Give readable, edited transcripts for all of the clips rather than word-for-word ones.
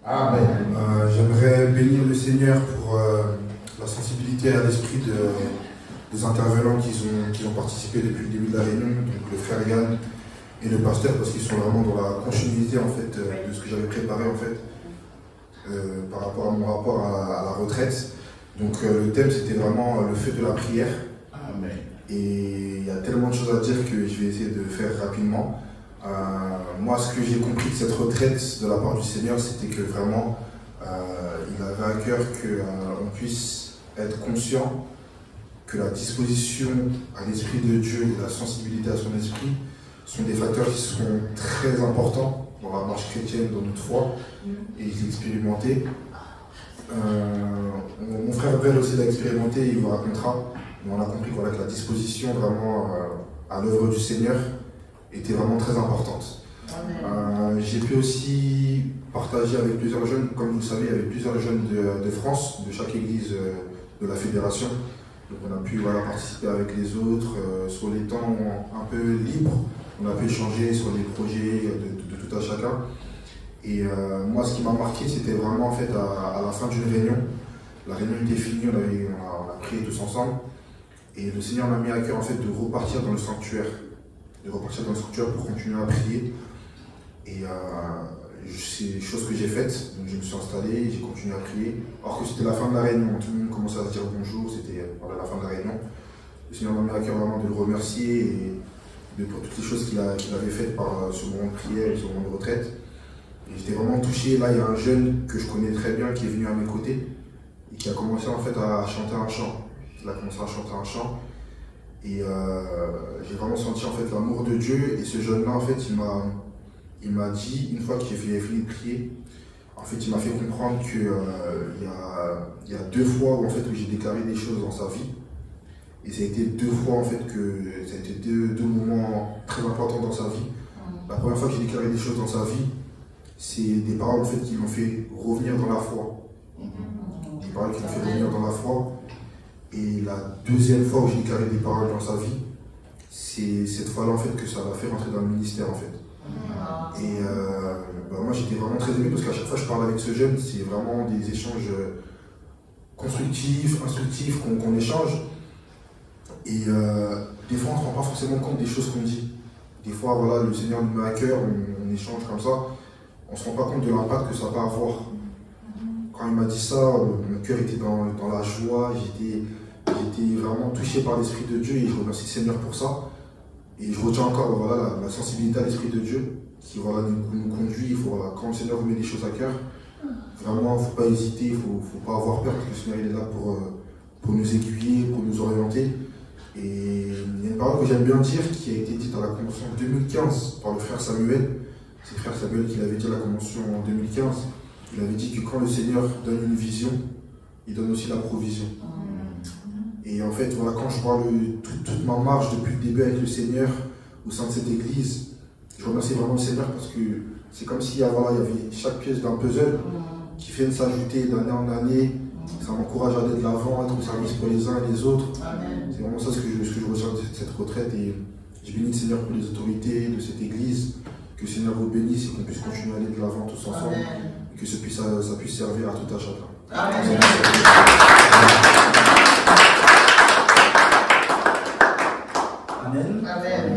Amen. J'aimerais bénir le Seigneur pour la sensibilité à l'esprit des intervenants qui ont participé depuis le début de la réunion, donc le frère Yann et le pasteur, parce qu'ils sont vraiment dans la continuité en fait de ce que j'avais préparé en fait par rapport à mon rapport à la retraite. Donc le thème c'était vraiment le feu de la prière. Amen. Et il y a tellement de choses à dire que je vais essayer de faire rapidement. Moi, ce que j'ai compris de cette retraite de la part du Seigneur, c'était que vraiment, il avait à cœur qu'on puisse être conscient que la disposition à l'Esprit de Dieu et la sensibilité à son esprit sont des facteurs qui sont très importants dans la marche chrétienne, dans notre foi, et je l'ai expérimenté. Mon frère Brel aussi l'a expérimenté, il vous racontera, mais on a compris voilà, que la disposition vraiment à l'œuvre du Seigneur était vraiment très importante. J'ai pu aussi partager avec plusieurs jeunes, comme vous le savez, avec plusieurs jeunes de France, de chaque église de la fédération. Donc on a pu participer avec les autres sur les temps un peu libres. On a pu échanger sur les projets de tout à chacun. Et moi, ce qui m'a marqué, c'était vraiment en fait à la fin d'une réunion. La réunion était finie, on a prié tous ensemble. Et le Seigneur m'a mis à cœur en fait de repartir dans le sanctuaire. Pour continuer à prier. Et c'est une chose que j'ai faite. Donc je me suis installé, j'ai continué à prier. Alors que c'était la fin de la réunion, tout le monde commençait à se dire bonjour, c'était la fin de la réunion. Le Seigneur m'a mis à cœur vraiment de le remercier et pour toutes les choses qu'il avait faites sur mon moment de prière et sur mon moment de retraite. Et j'étais vraiment touché. Là, il y a un jeune que je connais très bien qui est venu à mes côtés et qui a commencé en fait à chanter un chant. Il a commencé à chanter un chant. Et j'ai vraiment senti en fait l'amour de Dieu. Et ce jeune-là, en fait, il m'a dit, une fois qu'il avait fini de prier, en fait, il m'a fait comprendre qu'il y a 2 fois où j'ai déclaré des choses dans sa vie. Et ça a été 2 fois en fait ça a été deux moments très importants dans sa vie. La première fois que j'ai déclaré des choses dans sa vie, c'est des paroles en fait qui l'ont fait revenir dans la foi. Des paroles qui l'ont fait revenir dans la foi. Et la deuxième fois où j'ai déclaré des paroles dans sa vie, c'est cette fois-là en fait que ça l'a fait rentrer dans le ministère en fait. Et moi j'étais vraiment très ému parce qu'à chaque fois que je parle avec ce jeune, c'est vraiment des échanges constructifs, instructifs qu'on échange. Et des fois on ne se rend pas forcément compte des choses qu'on dit. Des fois voilà, le Seigneur nous met à cœur, on échange comme ça, on ne se rend pas compte de l'impact que ça peut avoir. Quand il m'a dit ça, mon cœur était dans la joie, j'étais vraiment touché par l'Esprit de Dieu et je remercie le Seigneur pour ça. Et je retiens encore la sensibilité à l'Esprit de Dieu qui nous conduit. Quand le Seigneur vous met des choses à cœur, vraiment il ne faut pas hésiter, il ne faut pas avoir peur parce que le Seigneur il est là pour nous aiguiller, pour nous orienter. Et il y a une parole que j'aime bien dire qui a été dite à la convention 2015 par le frère Samuel. C'est le frère Samuel qui l'avait dit à la convention en 2015. Il avait dit que quand le Seigneur donne une vision, il donne aussi la provision. Et en fait, quand je vois toute ma marche depuis le début avec le Seigneur au sein de cette église, je remercie vraiment le Seigneur parce que c'est comme s'il y avait chaque pièce d'un puzzle qui vient de s'ajouter d'année en année. Ça m'encourage à aller de l'avant, être au service pour les uns et les autres. C'est vraiment ça ce que je retiens de cette retraite. Et je bénis le Seigneur pour les autorités de cette église. Que le Seigneur vous bénisse et qu'on puisse continuer à aller de l'avant tous ensemble. Et que ça puisse servir à tout à chacun. Amen. Amen. Amen.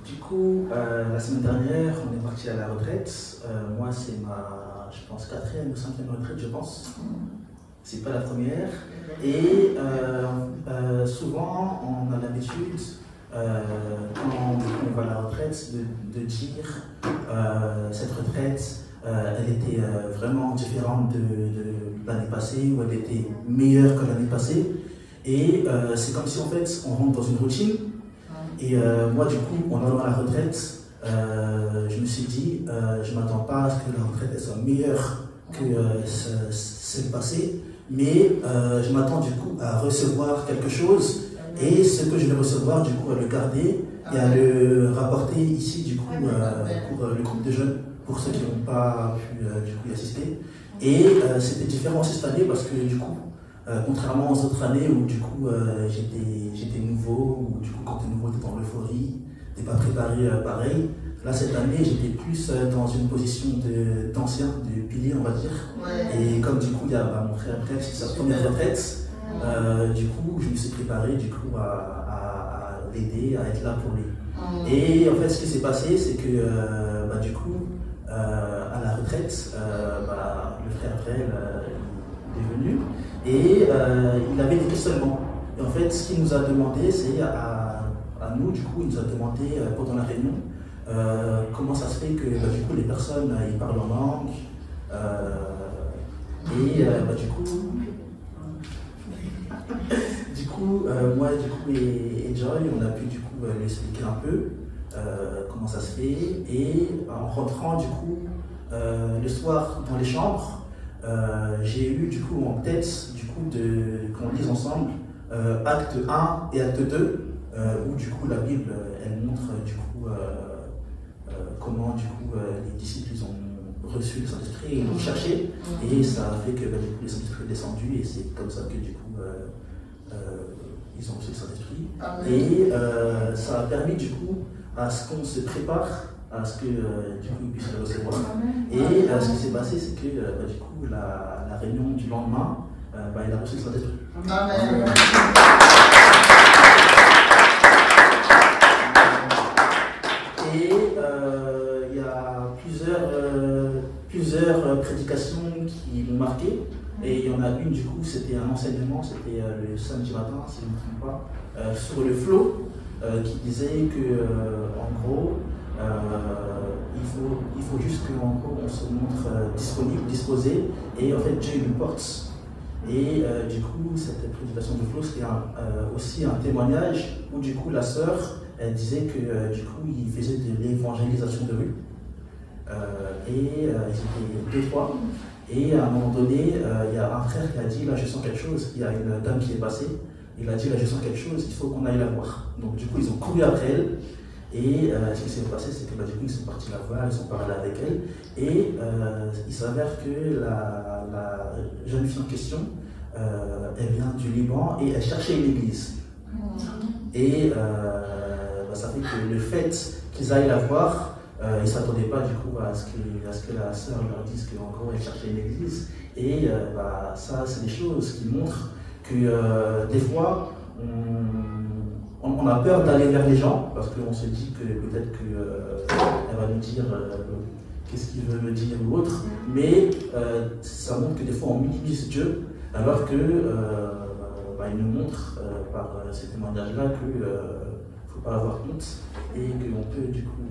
Du coup, la semaine dernière, on est parti à la retraite. Moi, c'est ma, je pense, 4e ou 5e retraite, je pense. C'est pas la première. Et souvent, on a l'habitude, quand on va à la retraite, de dire cette retraite, elle était vraiment différente de l'année passée, ou elle était meilleure que l'année passée. Et c'est comme si en fait on rentre dans une routine. Et moi du coup, en allant à la retraite, je me suis dit, je ne m'attends pas à ce que la retraite elle soit meilleure que celle passée, mais je m'attends du coup à recevoir quelque chose. Et ce que je vais recevoir, du coup, à le garder et à le rapporter ici, du coup, pour le groupe de jeunes, pour ceux qui n'ont pas pu du coup, y assister. Et c'était différent aussi cette année parce que, du coup, contrairement aux autres années où, du coup, j'étais nouveau, ou du coup, quand tu es nouveau, tu es dans l'euphorie, tu n'es pas préparé pareil. Là, cette année, j'étais plus dans une position d'ancien, de piliers, on va dire. Et comme du coup, il y a mon frère Bref, c'est sa première retraite, du coup, je me suis préparé du coup, à l'aider, à être là pour lui. Et en fait, ce qui s'est passé, c'est que du coup, à la retraite, le frère Brel est venu et il avait des questionnements. Et en fait, ce qu'il nous a demandé, c'est à nous, du coup, il nous a demandé pendant la réunion comment ça se fait que du coup, les personnes ils parlent en langue. Moi et Joy, on a pu du coup lui expliquer un peu comment ça se fait. Et en rentrant du coup le soir dans les chambres, j'ai eu du coup en tête du coup qu'on lise ensemble acte 1 et acte 2 où du coup la Bible elle montre du coup comment du coup les disciples ils ont reçu le Saint-Esprit, ils l'ont cherché et ça a fait que du coup le Saint-Esprit est descendu et c'est comme ça que du coup ils ont reçu le Saint-Esprit. Et ça a permis du coup à ce qu'on se prépare à ce que du coup ils puissent le recevoir. Et ce qui s'est passé, c'est que du coup la réunion du lendemain, il a reçu le Saint-Esprit. Amen. Et il y a plusieurs prédications qui m'ont marqué. Et il y en a une, du coup, c'était un enseignement, c'était le samedi matin, si je ne me trompe pas, sur le flow, qui disait que, en gros, il faut juste qu'en gros, on se montre disponible, disposé, et en fait, Dieu nous porte. Et du coup, cette prédication de flow, c'était aussi un témoignage où, du coup, la sœur, elle disait que, du coup, il faisait de l'évangélisation de rue. Ils étaient 2-3. Et à un moment donné, il y a un frère qui a dit, là je sens quelque chose, il y a une dame qui est passée, il a dit, là je sens quelque chose, il faut qu'on aille la voir. Donc du coup, ils ont couru après elle, et ce qui s'est passé, c'est que du coup, ils sont partis la voir, ils ont parlé avec elle, et il s'avère que la jeune fille en question, elle vient du Liban, et elle cherchait une église. Et ça fait que le fait qu'ils aillent la voir, ils ne s'attendaient pas du coup à ce que la sœur leur dise qu'en gros elle cherchait une église. Et ça, c'est des choses qui montrent que des fois, on a peur d'aller vers les gens parce qu'on se dit que peut-être qu'elle va nous dire qu'est-ce qu'il veut me dire ou autre. Mais ça montre que des fois on minimise Dieu alors que il nous montre par ces témoignages-là qu'il ne faut pas avoir honte et qu'on peut du coup.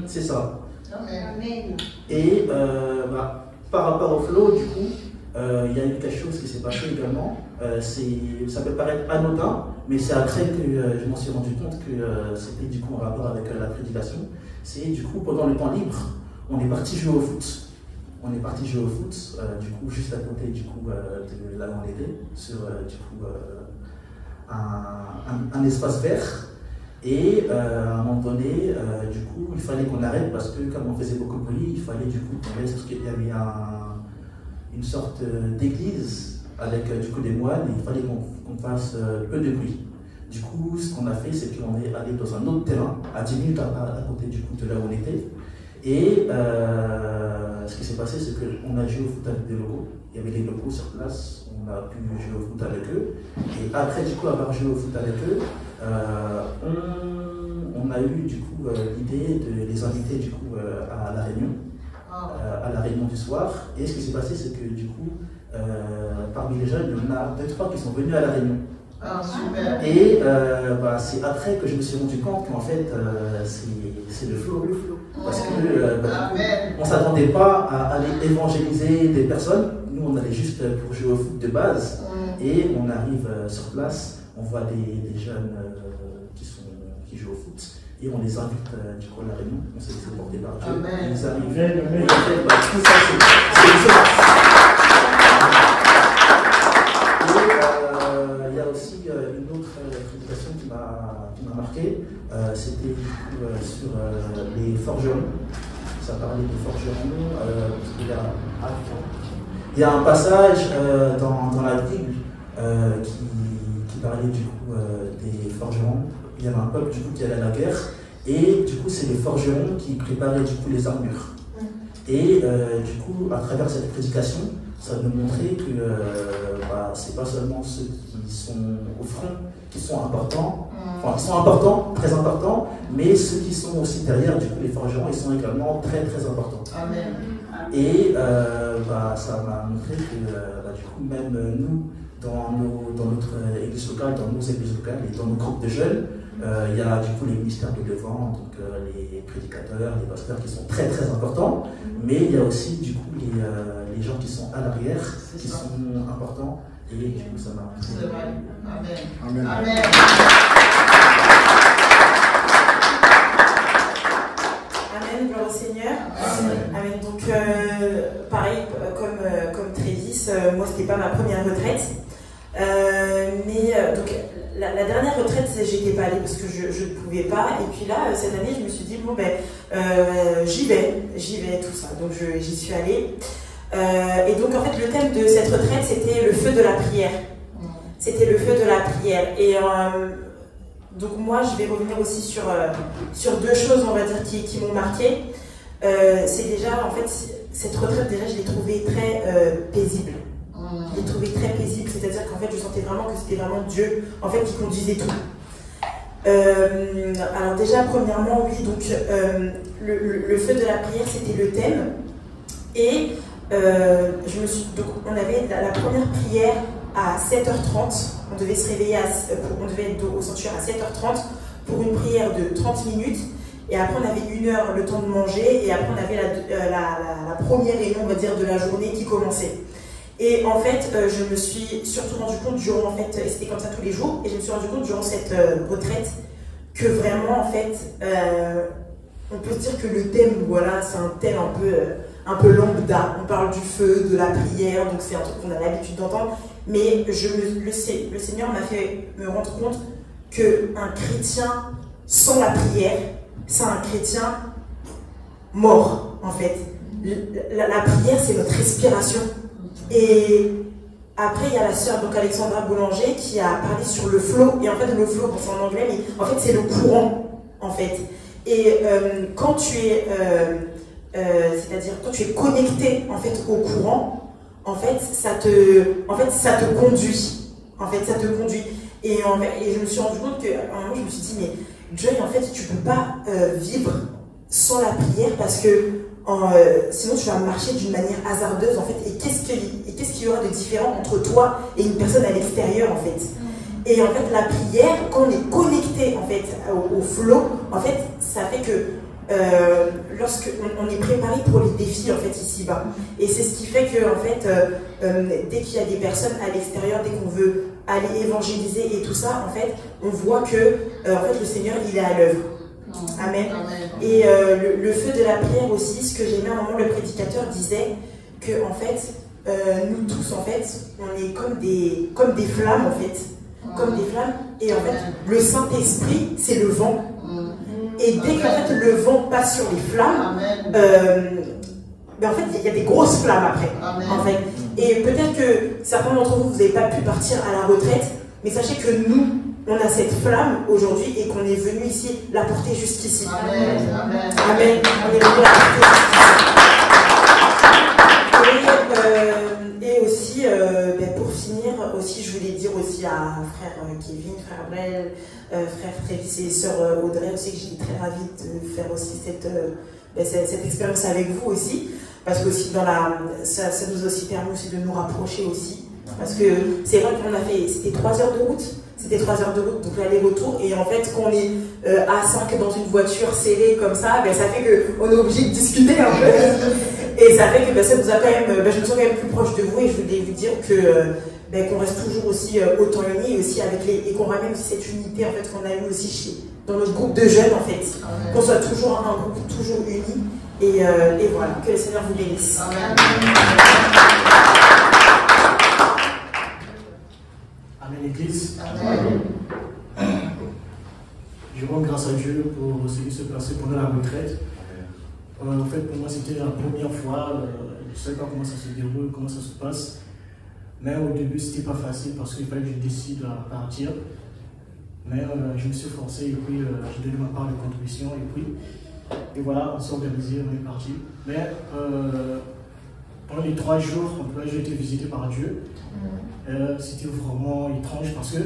C'est ça. Amen. Et par rapport au flow, du coup, il y a eu quelque chose qui s'est passé également. Ça peut paraître anodin, mais c'est après que je m'en suis rendu compte que c'était du coup en rapport avec la prédication. C'est du coup, pendant le temps libre, on est parti jouer au foot. On est parti jouer au foot, du coup, juste à côté du coup, de là où on était, sur du coup, un espace vert. Et à un moment donné, du coup, il fallait qu'on arrête parce que comme on faisait beaucoup de bruit, il fallait du coup qu'on reste parce qu'il y avait une sorte d'église avec du coup des moines et il fallait qu'on fasse peu de bruit. Du coup, ce qu'on a fait, c'est qu'on est allé dans un autre terrain, à 10 minutes à côté du coup de là où on était. Et ce qui s'est passé, c'est qu'on a joué au foot avec des locaux. Il y avait des locaux sur place, on a pu jouer au foot avec eux. Et après, du coup, avoir joué au foot avec eux, on a eu du coup l'idée de les inviter du coup à la réunion du soir. Et ce qui s'est passé, c'est que du coup, parmi les jeunes, il y en a 2-3 qui sont venus à la réunion. Super. Et c'est après que je me suis rendu compte qu'en fait, c'est le flow. Parce que on ne s'attendait pas à aller évangéliser des personnes. Nous, on allait juste pour jouer au foot de base. Et on arrive sur place, on voit des jeunes qui jouent au foot. Et on les invite du coup à la réunion. On s'est laissé porter par Dieu. Amen. Ils arrivent. Et en fait, tout ça, il y a aussi une autre prédication qui m'a marqué. C'était du coup sur les forgerons. Ça parlait des forgerons. Il y a un passage dans la Bible qui parlait du coup des forgerons. Il y avait un peuple du coup qui allait à la guerre. Et du coup, c'est les forgerons qui préparaient du coup les armures. Et du coup, à travers cette prédication, ça nous montrait que c'est pas seulement ceux qui sont au front qui sont importants, enfin qui sont importants, très importants, mais ceux qui sont aussi derrière, du coup les forgerons, ils sont également très très importants. Amen. Et ça m'a montré que du coup même nous, dans notre église locale, dans nos églises locales et dans nos groupes de jeunes, il y a du coup les ministères de devant, donc les prédicateurs, les pasteurs qui sont très très importants, mais il y a aussi du coup les gens qui sont à l'arrière, qui sont importants, et du coup ça m'a montré. Amen. Amen. Amen. Amen, gloire au Seigneur. Amen. Amen. Donc pareil, comme Trévis, moi c'était pas ma première retraite. Donc la dernière retraite, j'étais pas allée parce que je ne pouvais pas. Et puis là, cette année, je me suis dit, bon ben, j'y vais, tout ça. Donc j'y suis allée. Et donc en fait, le thème de cette retraite, c'était le feu de la prière. C'était le feu de la prière. Et donc moi, je vais revenir aussi sur deux choses, on va dire, qui m'ont marqué. C'est déjà, en fait, cette retraite, déjà, je l'ai trouvée très paisible. Je l'ai trouvé très paisible, c'est-à-dire qu'en fait, je sentais vraiment que c'était vraiment Dieu, en fait, qui conduisait tout. Alors déjà, premièrement, oui, donc le feu de la prière, c'était le thème. Et donc, on avait la première prière à 7h30. On devait se réveiller, on devait être au sanctuaire à 7h30 pour une prière de 30 minutes. Et après, on avait 1 heure le temps de manger. Et après, on avait la première réunion, on va dire, de la journée qui commençait. Et en fait, je me suis surtout rendu compte durant, en fait, et c'était comme ça tous les jours, et je me suis rendu compte durant cette retraite que vraiment, en fait, on peut se dire que le thème, voilà, c'est un thème un peu lambda. On parle du feu, de la prière, donc c'est un truc qu'on a l'habitude d'entendre. Mais le Seigneur m'a fait me rendre compte qu'un chrétien sans la prière, c'est un chrétien mort, en fait. La prière, c'est notre respiration. Et après, il y a la sœur, donc Alexandra Boulanger, qui a parlé sur le flow. Et en fait, le flow, bon, c'est en anglais, mais en fait, c'est le courant, en fait. Et quand tu es, c'est-à-dire quand tu es connecté, en fait, au courant, en fait, ça te conduit. En fait, ça te conduit. Et je me suis rendu compte qu'à un moment, je me suis dit, mais Joy, en fait, tu peux pas vivre sans la prière parce que sinon tu vas marcher d'une manière hasardeuse en fait. Et qu'est-ce qu'il y aura de différent entre toi et une personne à l'extérieur en fait. Et en fait la prière, quand on est connecté en fait au flow, en fait ça fait que lorsqu'on est préparé pour les défis en fait ici-bas. Et c'est ce qui fait que en fait dès qu'il y a des personnes à l'extérieur, dès qu'on veut aller évangéliser et tout ça, en fait on voit que en fait le Seigneur il est à l'œuvre. Amen. Et le feu de la prière aussi, ce que j'aimais à un moment, le prédicateur disait que en fait, nous tous en fait, on est comme des flammes en fait, comme des flammes. Et en fait, le Saint-Esprit, c'est le vent. Et dès qu'en fait le vent passe sur les flammes, en fait, il y a des grosses flammes après. En fait. Et peut-être que certains d'entre vous, vous n'avez pas pu partir à la retraite, mais sachez que nous, on a cette flamme aujourd'hui et qu'on est venu ici la porter jusqu'ici. Amen. Amen. Amen. On est venu la porter jusqu'ici. Et aussi, pour finir, aussi, je voulais dire aussi à frère Kevin, frère Brel, frère Trévis et sœur Audrey aussi que j'étais très ravie de faire aussi cette expérience avec vous aussi. Parce que aussi ça nous a aussi permis aussi de nous rapprocher aussi. Parce que c'est vrai qu'on a fait, c'était 3 heures de route. C'était 3 heures de route, donc l'aller-retour. Et en fait, quand on est à 5 dans une voiture serrée comme ça, ça fait qu'on est obligé de discuter un peu. Et ça fait que ça nous a quand même, je me sens quand même plus proche de vous. Et je voulais vous dire que qu'on reste toujours aussi autant unis, et aussi et qu'on ramène aussi cette unité en fait qu'on a eu aussi dans notre groupe de jeunes en fait. Qu'on soit toujours un groupe toujours uni. Et voilà, que le Seigneur vous bénisse. Amen. Amen, Église. Amen. Je rends grâce à Dieu pour ce qui s'est passé pendant la retraite. En fait, pour moi, c'était la première fois. Je ne sais pas comment ça se déroule, comment ça se passe. Mais au début, c'était pas facile parce qu'il fallait que je décide à partir. Mais je me suis forcé et puis j'ai donné ma part de contribution. Et puis, Et voilà, on s'est organisé, on est parti. Mais pendant les 3 jours, j'ai été visité par Dieu. C'était vraiment étrange parce que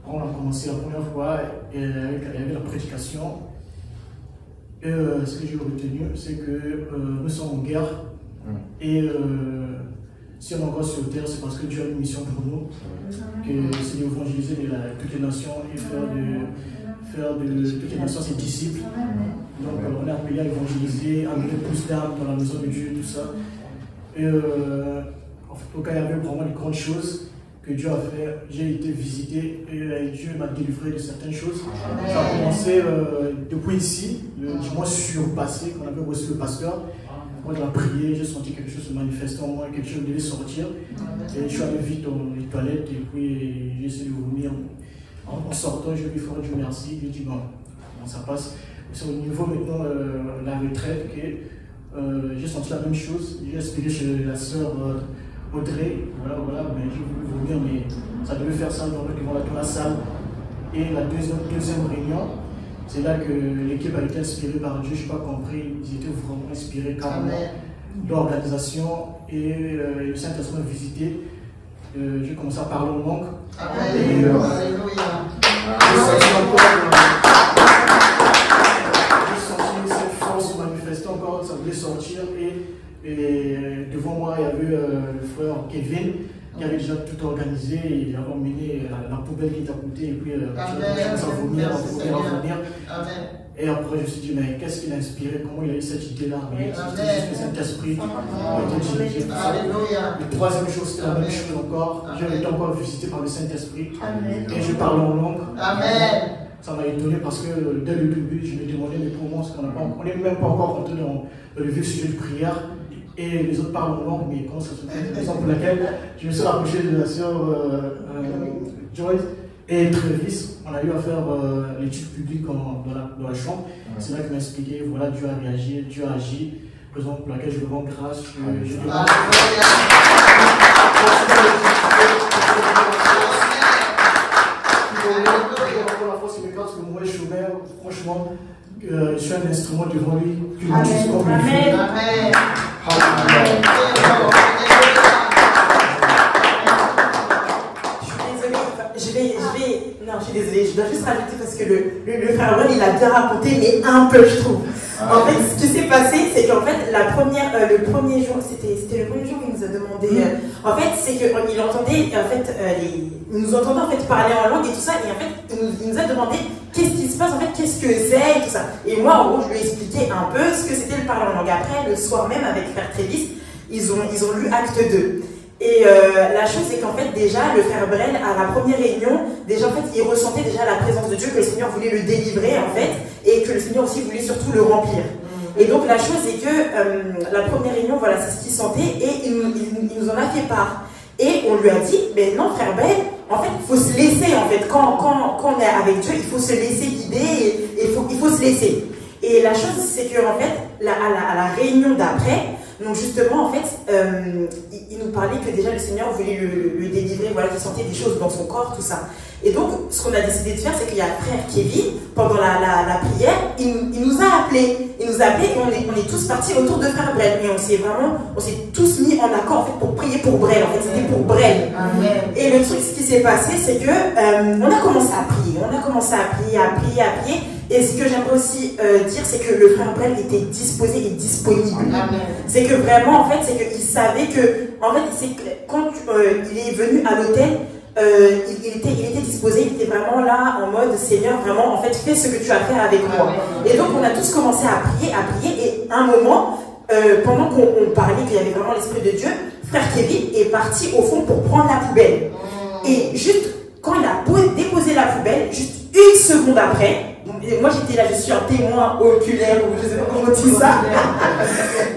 quand on a commencé la première fois, il y avait la prédication. Et ce que j'ai retenu, c'est que nous sommes en guerre. Et si on est encore sur terre, c'est parce que Dieu a une mission pour nous, que c'est d'évangéliser toutes les nations et faire de toutes les nations ses disciples. Donc on est appelé à évangéliser, à mener plus d'âmes dans la maison de Dieu, tout ça. Et en tout cas, il y avait vraiment des grandes choses que Dieu a fait. J'ai été visité et Dieu m'a délivré de certaines choses. Ça a commencé depuis ici, le dimanche surpassé, quand on avait reçu le pasteur. Moi, j'ai prié, j'ai senti quelque chose se manifester en moi, quelque chose devait sortir. Et je suis allé vite dans les toilettes et puis j'ai essayé de revenir. En sortant, je lui ai fait Dieu merci. J'ai dit, bon, comment ça passe? C'est au niveau maintenant la retraite que j'ai senti la même chose. J'ai expliqué chez la sœur Audrey, voilà, mais j'ai voulu revenir, mais ça devait faire ça dans la salle. Et la deuxième réunion, c'est là que l'équipe a été inspirée par Dieu, je n'ai pas compris, ils étaient vraiment inspirés carrément d'organisation et le Saint-Esprit m'a visité. J'ai commencé à parler en langue. J'ai senti cette force se manifester encore, ça voulait sortir et devant moi il y avait le frère Kevin qui avait déjà tout organisé, il avait emmené la poubelle qui était à côté et puis ça vomir. Et après je me suis dit, mais qu'est-ce qu'il a inspiré, comment il a eu cette idée-là? C'était juste le Saint-Esprit. Le troisième jour, c'était la même chose encore. J'ai été encore visité par le Saint-Esprit et je parle en langue. Ça m'a étonné parce que dès le début, je me demandais, mais pour moi, on n'est même pas encore rentré dans le vif sujet de prière. Et les autres parlent en langue, mais comment ça se fait? Raison pour laquelle je me suis rapproché de la sœur Joyce et Travis. On a eu à faire l'étude publique dans la chambre. C'est là qu'il m'a expliqué, voilà, Dieu a réagi, Dieu a agi. Raison pour laquelle je lui rends grâce. Je demande. Parce que moi, je suis ouvert, franchement, je suis un instrument devant lui. Amen. Je suis désolée, je dois juste rajouter parce que le frère Ron, il a bien raconté, mais un peu, je trouve. En fait, ce qui s'est passé, c'est qu'en fait, le premier jour, c'était le premier jour où il nous a demandé. En fait, c'est qu'il entendait, en fait, il nous entendait en fait parler en langue et tout ça, et en fait, il nous a demandé qu'est-ce qui se passe, en fait, qu'est-ce que c'est et tout ça. Et moi, en gros, je lui ai expliqué un peu ce que c'était le parler en langue. Après, le soir même, avec frère Travis, ils ont lu Acte 2. Et la chose, c'est qu'en fait, déjà, le frère Brel, à la première réunion, déjà, en fait, il ressentait déjà la présence de Dieu, que le Seigneur voulait le délivrer, en fait, et que le Seigneur aussi voulait surtout le remplir. Et donc, la chose, c'est que la première réunion, voilà, c'est ce qu'il sentait, et il nous en a fait part. Et on lui a dit, mais non, frère Brel, en fait, il faut se laisser, en fait, quand on est avec Dieu, il faut se laisser guider, et il faut se laisser. Et la chose, c'est qu'en fait, à la réunion d'après, donc justement, en fait, il nous parlait que déjà le Seigneur voulait le délivrer, voilà, qu'il sentait des choses dans son corps, tout ça. Et donc, ce qu'on a décidé de faire, c'est qu'il y a le frère Kevin, pendant la prière, il nous a appelés. Il nous a appelés et on est tous partis autour de frère Brel. Et on s'est tous mis en accord, en fait, pour prier pour Brel. En fait, c'était pour Brel. Et le truc, ce qui s'est passé, c'est que on a commencé à prier. On a commencé à prier. Et ce que j'aimerais aussi dire, c'est que le frère Brel était disposé et disponible. C'est que vraiment, en fait, c'est qu'il savait que, en fait, quand il est venu à l'hôtel, il était disposé, il était vraiment là en mode Seigneur, vraiment, en fait, fais ce que tu as fait avec moi. Et donc, on a tous commencé à prier, et à un moment, pendant qu'on parlait qu'il y avait vraiment l'Esprit de Dieu, frère Kevin est parti au fond pour prendre la poubelle. Et juste quand il a déposé la poubelle, juste une seconde après, moi j'étais là, je suis un témoin oculaire, ou je sais pas comment on dit ça.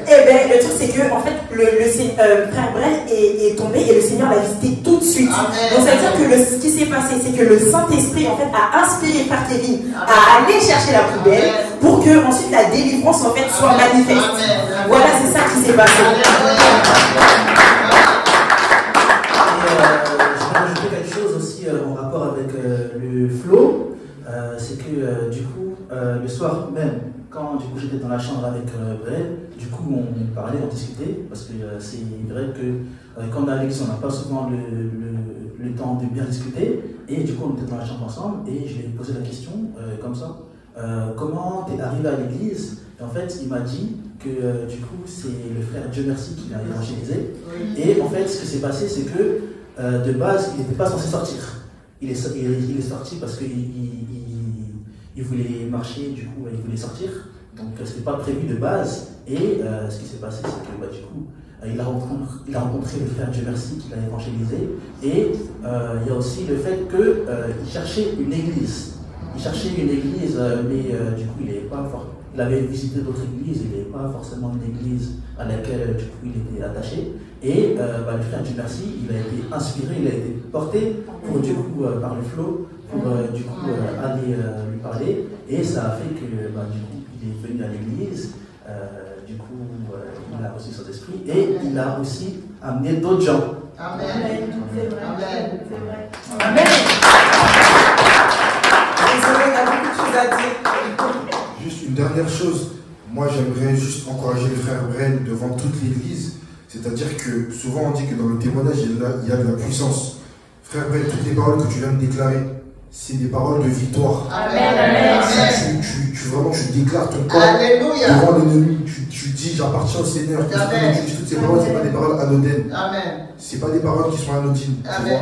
Et bien le truc c'est que en fait frère Brel est tombé et le Seigneur l'a visité tout de suite. Donc ça veut dire que ce qui s'est passé, c'est que le Saint-Esprit en fait a inspiré frère Kevin à aller chercher la poubelle pour que ensuite la délivrance en fait soit manifeste. Voilà, c'est ça qui s'est passé. Je vais rajouter quelque chose aussi en rapport avec le flow. C'est que du coup, le soir même, quand du coup j'étais dans la chambre avec Brel, du coup on parlait, on discutait, parce que c'est vrai que quand on est à l'église, on n'a pas souvent le temps de bien discuter, et du coup on était dans la chambre ensemble, et je lui ai posé la question comme ça, comment t'es arrivé à l'église? Et en fait il m'a dit que du coup c'est le frère Dieu merci qui l'a évangélisé, et en fait ce qui s'est passé c'est que de base il n'était pas censé sortir, il est sorti parce qu'il il voulait marcher, du coup il voulait sortir, donc ce n'était pas prévu de base, et ce qui s'est passé c'est que du coup il a rencontré le frère Dieu merci qui l'a évangélisé, et il y a aussi le fait qu'il cherchait une église. Il cherchait une église, mais du coup il avait visité d'autres églises, il n'avait pas forcément une église à laquelle du coup il était attaché, et le frère Dieu merci, il a été inspiré, il a été porté pour du coup par le flot, pour du coup aller lui parler, et ça a fait que du coup il est venu à l'église, du coup il a reçu son esprit, et il a aussi amené d'autres gens. Amen. C'est vrai. Amen. C'est vrai. Amen. Désolé, il y a beaucoup de choses à dire. Juste une dernière chose, moi j'aimerais juste encourager le frère Bren devant toute l'église, c'est-à-dire que souvent on dit que dans le témoignage il y a de la puissance. Frère Bren, toutes les paroles que tu viens de déclarer, c'est des paroles de victoire. Amen. Tu déclares ton corps devant l'ennemi, tu dis j'appartiens au Seigneur. Toutes ces paroles, ce pas des paroles anodines. Amen. Ce pas des paroles qui sont anodines. Amen.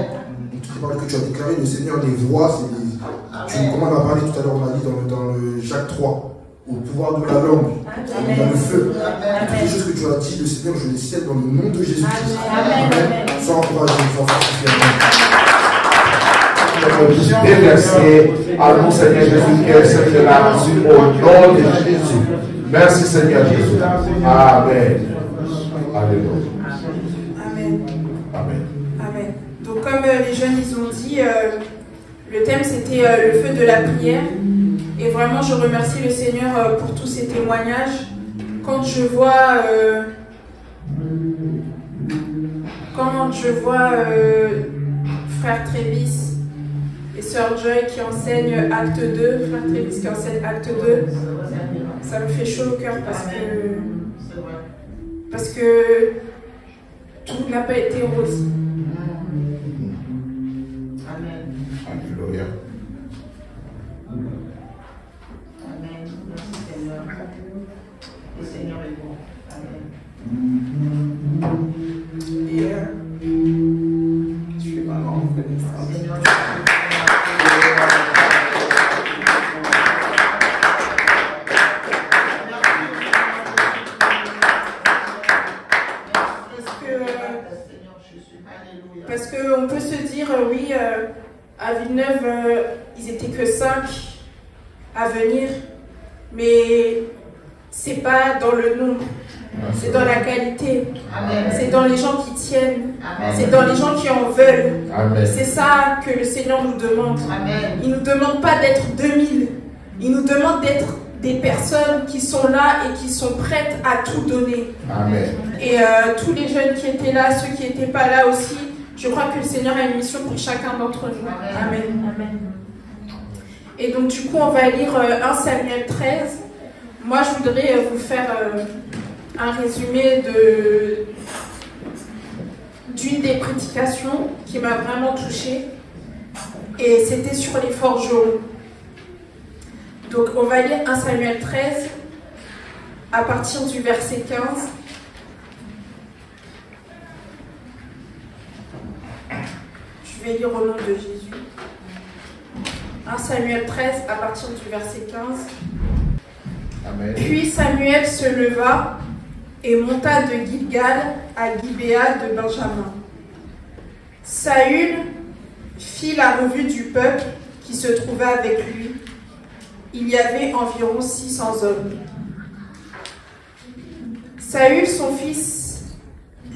Toutes les paroles que tu as déclarées, le Seigneur les voit. Comme on a parlé tout à l'heure, on a dit dans le Jacques 3, au pouvoir de la langue, dans le feu. Toutes les choses que tu as dit, le Seigneur, je les scelle dans le nom de Jésus-Christ. Amen. Sois encouragé, sois Merci à nous, Seigneur Jésus, qui est cette là au nom de Jésus. Merci, Seigneur Jésus. Amen. Alléluia. Amen. Amen. Amen. Donc comme les jeunes ils ont dit, le thème c'était le feu de la prière. Et vraiment je remercie le Seigneur pour tous ces témoignages. Quand je vois frère Trévis et sœur Joy qui enseignent acte 2, frère Trévis qui enseigne acte 2, ça me fait chaud au cœur parce que tout n'a pas été rose. Alléluia. Amen. Merci Seigneur. Le Seigneur est bon. Amen. Et je suis vraiment reconnaissante. Seigneur, parce qu'on peut se dire, oui, à Villeneuve, ils étaient que 5 à venir, mais c'est pas dans le nombre, c'est dans la qualité, c'est dans les gens qui tiennent, c'est dans les gens qui en veulent. C'est ça que le Seigneur nous demande. Il ne nous demande pas d'être 2000, il nous demande d'être des personnes qui sont là et qui sont prêtes à tout donner. Amen. Et tous les jeunes qui étaient là, ceux qui n'étaient pas là aussi, je crois que le Seigneur a une mission pour chacun d'entre nous. Amen. Amen. Et donc du coup, on va lire 1 Samuel 13. Moi, je voudrais vous faire un résumé d'une des prédications qui m'a vraiment touchée. Et c'était sur les forgerons. Donc on va lire 1 Samuel 13 à partir du verset 15. Je vais lire au nom de Jésus. 1 Samuel 13 à partir du verset 15. Amen. Puis Samuel se leva et monta de Gilgal à Gibéa de Benjamin. Saül fit la revue du peuple qui se trouvait avec lui. Il y avait environ 600 hommes. Saül, son fils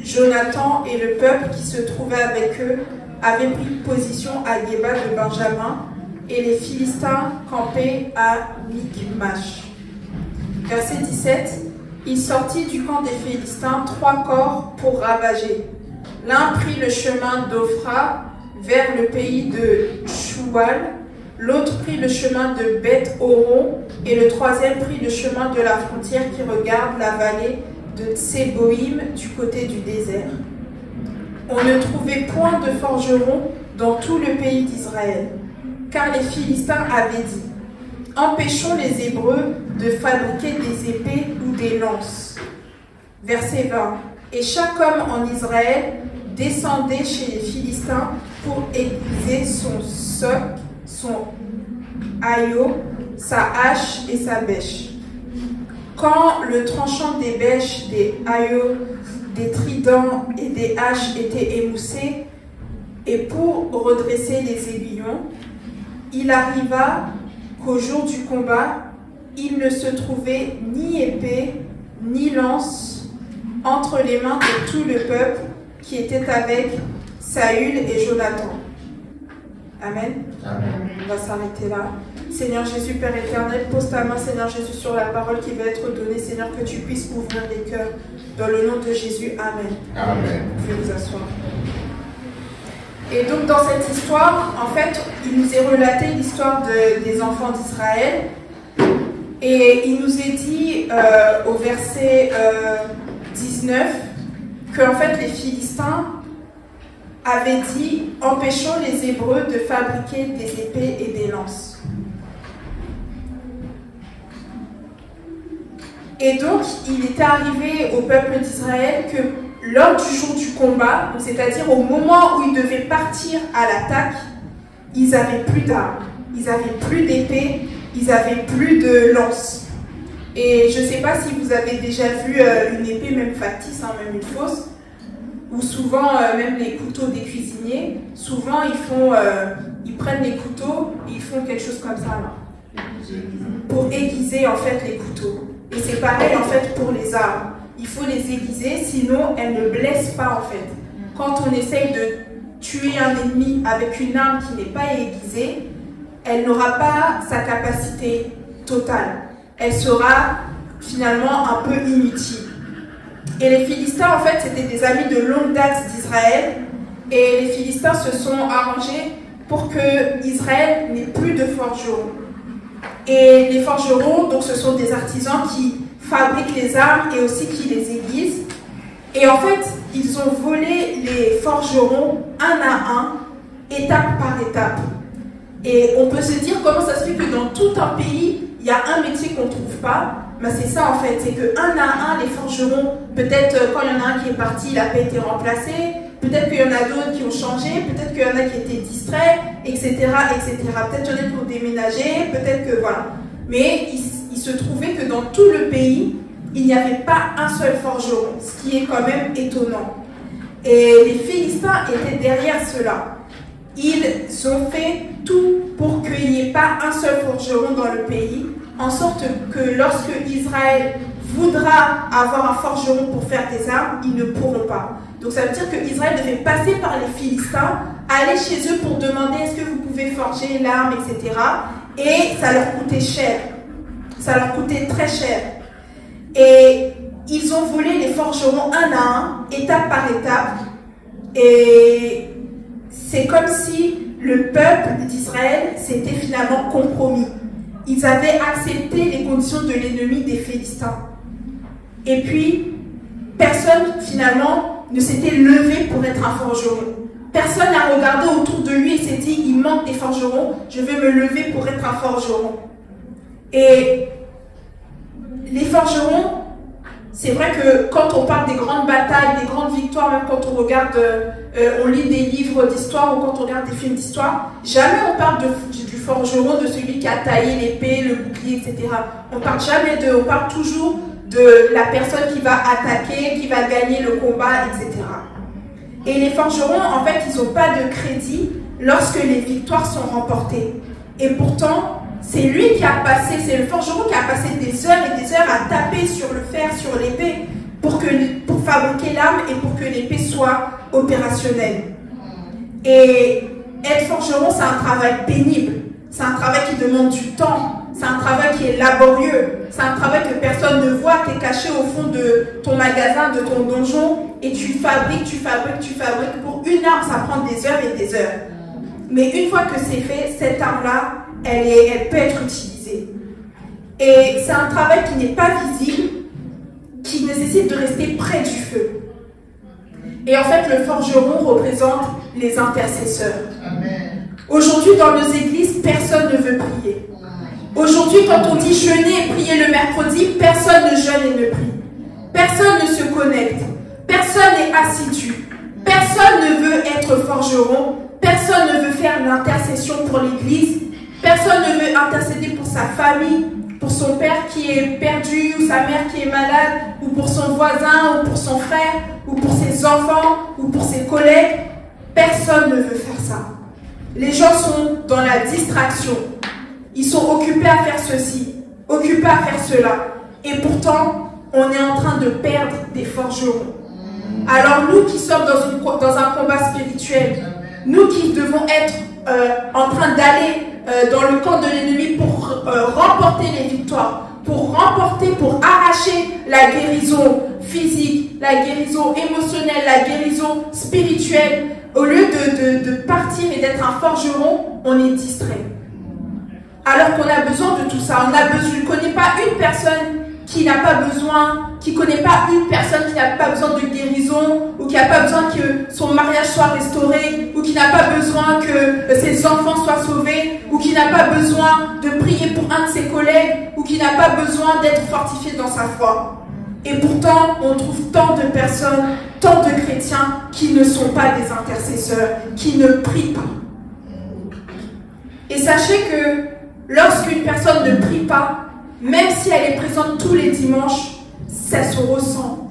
Jonathan et le peuple qui se trouvait avec eux avaient pris position à Géba de Benjamin et les Philistins campaient à Michmash. Verset 17. Il sortit du camp des Philistins 3 corps pour ravager. L'un prit le chemin d'Ophra vers le pays de Choual, l'autre prit le chemin de Beth-Horon, et le troisième prit le chemin de la frontière qui regarde la vallée de Tséboïm du côté du désert. On ne trouvait point de forgerons dans tout le pays d'Israël, car les Philistins avaient dit « Empêchons les Hébreux de fabriquer des épées ou des lances. » Verset 20. Et chaque homme en Israël descendait chez les Philistins pour aiguiser son soc, son aïeau, sa hache et sa bêche. Quand le tranchant des bêches, des aïeux, des tridents et des haches était émoussé, et pour redresser les aiguillons, il arriva qu'au jour du combat, il ne se trouvait ni épée, ni lance entre les mains de tout le peuple qui était avec Saül et Jonathan. Amen. Amen. On va s'arrêter là. Seigneur Jésus, Père éternel, pose ta main, Seigneur Jésus, sur la parole qui va être donnée. Seigneur, que tu puisses ouvrir les cœurs. Dans le nom de Jésus, Amen. Amen. Vous pouvez vous asseoir. Et donc, dans cette histoire, en fait, il nous est relaté l'histoire des enfants d'Israël. Et il nous est dit au verset 19 qu'en fait, les Philistins avaient dit « Empêchons les Hébreux de fabriquer des épées et des lances. » Et donc, il était arrivé au peuple d'Israël que lors du jour du combat, c'est-à-dire au moment où ils devaient partir à l'attaque, ils n'avaient plus d'armes, ils n'avaient plus d'épées, ils n'avaient plus de lances. Et je ne sais pas si vous avez déjà vu une épée, même factice, hein, même une fausse, ou souvent même les couteaux des cuisiniers, souvent ils prennent les couteaux et ils font quelque chose comme ça là, pour aiguiser en fait les couteaux. Et c'est pareil en fait pour les armes. Il faut les aiguiser, sinon elles ne blessent pas en fait. Quand on essaye de tuer un ennemi avec une arme qui n'est pas aiguisée, elle n'aura pas sa capacité totale. Elle sera finalement un peu inutile. Et les Philistins, en fait, c'était des amis de longue date d'Israël. Et les Philistins se sont arrangés pour que Israël n'ait plus de forgerons. Et les forgerons, donc, ce sont des artisans qui fabriquent les armes et aussi qui les aiguisent. Et en fait, ils ont volé les forgerons un à un, étape par étape. Et on peut se dire comment ça se fait que dans tout un pays, il y a un métier qu'on ne trouve pas. Ben c'est ça en fait, c'est que un à un, les forgerons, peut-être quand il y en a un qui est parti, il n'a pas été remplacé, peut-être qu'il y en a d'autres qui ont changé, peut-être qu'il y en a qui étaient distraits, etc. etc. Peut-être qu'il y en a qui ont déménagé, peut-être que voilà. Mais il se trouvait que dans tout le pays, il n'y avait pas un seul forgeron, ce qui est quand même étonnant. Et les Philistins étaient derrière cela. Ils ont fait tout pour qu'il n'y ait pas un seul forgeron dans le pays, en sorte que lorsque Israël voudra avoir un forgeron pour faire des armes, ils ne pourront pas. Donc ça veut dire qu'Israël devait passer par les Philistins, aller chez eux pour demander est-ce que vous pouvez forger l'arme, etc. Et ça leur coûtait cher. Ça leur coûtait très cher. Et ils ont volé les forgerons un à un, étape par étape. Et c'est comme si le peuple d'Israël s'était finalement compromis. Ils avaient accepté les conditions de l'ennemi des Philistins. Et puis, personne finalement ne s'était levé pour être un forgeron. Personne n'a regardé autour de lui et s'est dit, il manque des forgerons, je vais me lever pour être un forgeron. Et les forgerons, c'est vrai que quand on parle des grandes batailles, des grandes victoires, même quand on regarde, on lit des livres d'histoire ou quand on regarde des films d'histoire, jamais on parle du forgeron, de celui qui a taillé l'épée, le bouclier, etc. On parle jamais d'eux, on parle toujours de la personne qui va attaquer, qui va gagner le combat, etc. Et les forgerons, en fait, ils n'ont pas de crédit lorsque les victoires sont remportées. Et pourtant, c'est lui qui a passé, c'est le forgeron qui a passé des heures et des heures à taper sur le fer, sur l'épée, pour fabriquer l'arme et pour que l'épée soit opérationnelle. Et être forgeron, c'est un travail pénible. C'est un travail qui demande du temps. C'est un travail qui est laborieux. C'est un travail que personne ne voit. Tu es caché au fond de ton magasin, de ton donjon, et tu fabriques. Pour une arme, ça prend des heures et des heures. Mais une fois que c'est fait, cette arme-là, elle peut être utilisée. Et c'est un travail qui n'est pas visible, qui nécessite de rester près du feu. Et en fait, le forgeron représente les intercesseurs. Aujourd'hui, dans nos églises, personne ne veut prier. Aujourd'hui, quand on dit jeûner et prier le mercredi, personne ne jeûne et ne prie. Personne ne se connecte. Personne n'est assidu. Personne ne veut être forgeron. Personne ne veut faire l'intercession pour l'église. Personne ne veut intercéder pour sa famille, pour son père qui est perdu, ou sa mère qui est malade, ou pour son voisin, ou pour son frère, ou pour ses enfants, ou pour ses collègues. Personne ne veut faire ça. Les gens sont dans la distraction. Ils sont occupés à faire ceci, occupés à faire cela. Et pourtant, on est en train de perdre des forgerons. Alors nous qui sommes dans un combat spirituel, nous qui devons être en train d'aller dans le camp de l'ennemi pour remporter les victoires, pour arracher la guérison physique, la guérison émotionnelle, la guérison spirituelle, au lieu de partir et d'être un forgeron, on est distrait. Alors qu'on a besoin de tout ça. Je ne connais pas une personne qui n'a pas besoin, qui ne connaît pas une personne qui n'a pas besoin de guérison, ou qui n'a pas besoin que son mariage soit restauré, ou qui n'a pas besoin que ses enfants soient sauvés, ou qui n'a pas besoin de prier pour un de ses collègues, ou qui n'a pas besoin d'être fortifié dans sa foi. Et pourtant, on trouve tant de personnes, tant de chrétiens qui ne sont pas des intercesseurs, qui ne prient pas. Et sachez que lorsqu'une personne ne prie pas, même si elle est présente tous les dimanches, ça se ressent.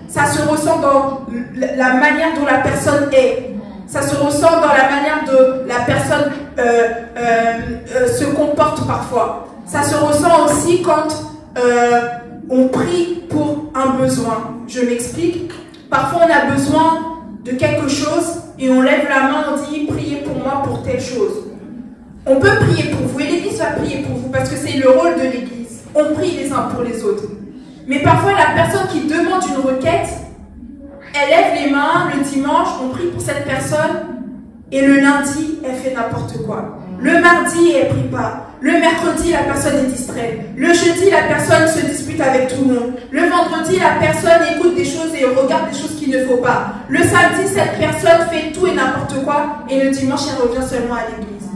Ça se ressent dans la manière dont la personne est. Ça se ressent dans la manière dont la personne se comporte parfois. Ça se ressent aussi quand on prie pour un besoin. Je m'explique. Parfois, on a besoin de quelque chose et on lève la main, on dit « Priez pour moi pour telle chose ». On peut prier pour vous et l'Église va prier pour vous parce que c'est le rôle de l'Église. On prie les uns pour les autres. Mais parfois, la personne qui demande une requête, elle lève les mains le dimanche, on prie pour cette personne et le lundi, elle fait n'importe quoi. Le mardi, elle ne prie pas. Le mercredi, la personne est distraite. Le jeudi, la personne se dispute avec tout le monde. Le vendredi, la personne écoute des choses et regarde des choses qu'il ne faut pas. Le samedi, cette personne fait tout et n'importe quoi et le dimanche, elle revient seulement à l'église.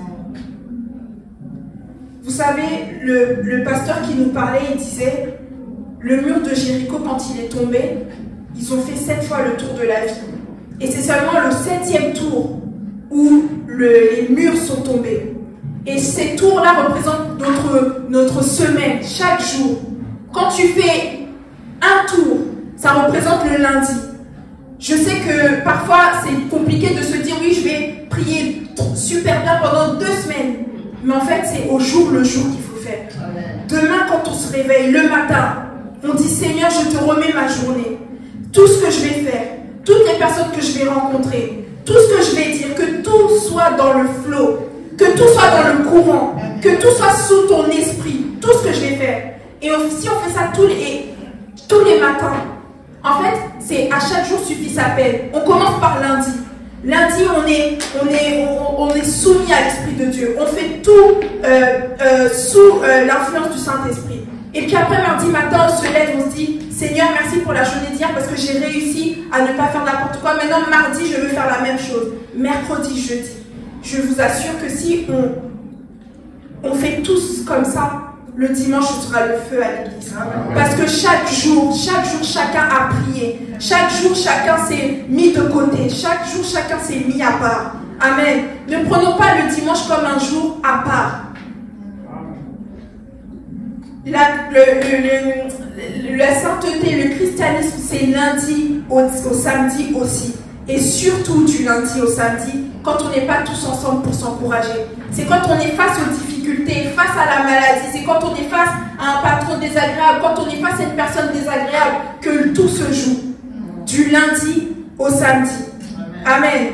Vous savez, le pasteur qui nous parlait, il disait, le mur de Jéricho, quand il est tombé, ils ont fait 7 fois le tour de la ville. Et c'est seulement le 7e tour où les murs sont tombés. Et ces tours-là représentent notre semaine, chaque jour. Quand tu fais un tour, ça représente le lundi. Je sais que parfois, c'est compliqué de se dire, oui, je vais prier super bien pendant 2 semaines. Mais en fait, c'est au jour le jour qu'il faut faire. Demain, quand on se réveille, le matin, on dit, Seigneur, je te remets ma journée. Tout ce que je vais faire, toutes les personnes que je vais rencontrer, tout ce que je vais dire, que tout soit dans le flow, que tout soit dans le courant, que tout soit sous ton esprit, tout ce que je vais faire. Et si on fait ça tous les matins, en fait, c'est à chaque jour suffit sa peine. On commence par lundi. Lundi, on est soumis à l'Esprit de Dieu. On fait tout sous l'influence du Saint-Esprit. Et puis après, mardi matin, on se lève, on se dit, Seigneur, merci pour la journée d'hier parce que j'ai réussi à ne pas faire n'importe quoi. Maintenant, mardi, je veux faire la même chose. Mercredi, jeudi. Je vous assure que si on fait tous comme ça, le dimanche, ce sera le feu à l'église. Parce que chaque jour, chacun a prié. Chaque jour, chacun s'est mis de côté. Chaque jour, chacun s'est mis à part. Amen. Ne prenons pas le dimanche comme un jour à part. La sainteté, le christianisme, c'est lundi au samedi aussi. Et surtout du lundi au samedi, quand on n'est pas tous ensemble pour s'encourager. C'est quand on est face aux difficultés, face à la maladie, c'est quand on est face à un patron désagréable, quand on est face à une personne désagréable, que tout se joue. Du lundi au samedi. Amen.